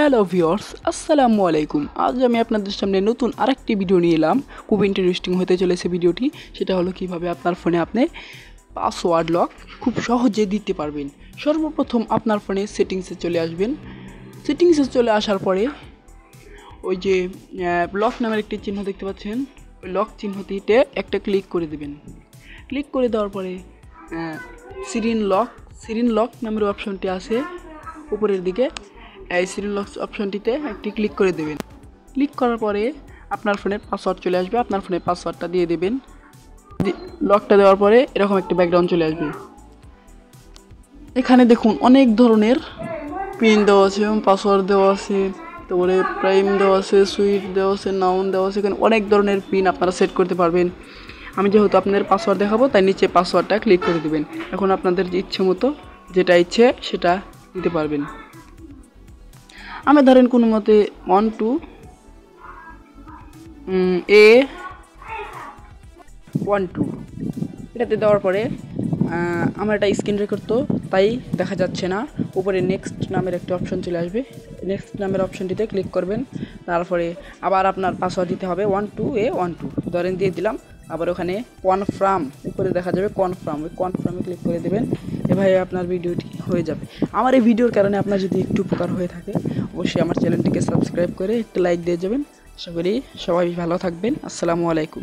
Hello viewers, আসসালামু আলাইকুম। আজ আমি আপনাদের সামনে নতুন আরেকটি ভিডিও নিয়ে এলাম। খুব ইন্টারেস্টিং হতে চলেছে ভিডিওটি। সেটা হলো কিভাবে আপনার ফোনে আপনি পাসওয়ার্ড লক খুব সহজে দিতে পারবেন। সর্বপ্রথম আপনার ফোনে সেটিংসে চলে আসবেন। সেটিংসে চলে আসার পরে ওই যে লক নামের একটি চিহ্ন দেখতে পাচ্ছেন, ওই লক চিহ্নটিতে একটা ক্লিক করে দেবেন। ক্লিক করে দেওয়ার পরে সিরিন লক নামের অপশনটি আছে উপরের দিকে। এই সিরিয়াল লক অপশনটিতে একটি ক্লিক করে দেবেন। ক্লিক করার পরে আপনার ফোনের পাসওয়ার্ড চলে আসবে। আপনার ফোনের পাসওয়ার্ডটা দিয়ে দেবেন। লকটা দেওয়ার পরে এরকম একটা ব্যাকগ্রাউন্ড চলে আসবে। এখানে দেখুন অনেক ধরনের পিন দেওয়া আছে এবং পাসওয়ার্ড দেওয়া আছে, তারপরে প্রাইম দেওয়া আছে, সুইট দেওয়া আছে, নাউন দেওয়া আছে। এখানে অনেক ধরনের পিন আপনারা সেট করতে পারবেন। আমি যেহেতু আপনাদের পাসওয়ার্ড দেখাবো তাই নিচে পাসওয়ার্ডটা ক্লিক করে দেবেন। এখন আপনাদের ইচ্ছে মতো যেটা ইচ্ছে সেটা দিতে পারবেন। আমি ধরেন কোনো মতে 1 2 A12 এটাতে দেওয়ার পরে আমার এটা স্ক্রিন রেকর্ড তো তাই দেখা যাচ্ছে না। উপরে নেক্সট নামের একটা অপশন চলে আসবে। নেক্সট নামের অপশনটিতে ক্লিক করবেন। তারপরে আবার আপনার পাসওয়ার্ড দিতে হবে 1 2 A12 ধরেন দিয়ে দিলাম। আবার ওখানে কনফার্ম উপরে দেখা যাবে কনফার্ম, ওই কনফার্মে ক্লিক করে দেবেন। এভাবে আপনার ভিডিওটি হয়ে যাবে। আমার এই ভিডিওর কারণে আপনার যদি একটু উপকার হয়ে থাকে অবশ্যই আমার চ্যানেলটিকে সাবস্ক্রাইব করে একটু লাইক দিয়ে যাবেন। আশা করি সবাই ভালো থাকবেন। আসসালামু আলাইকুম।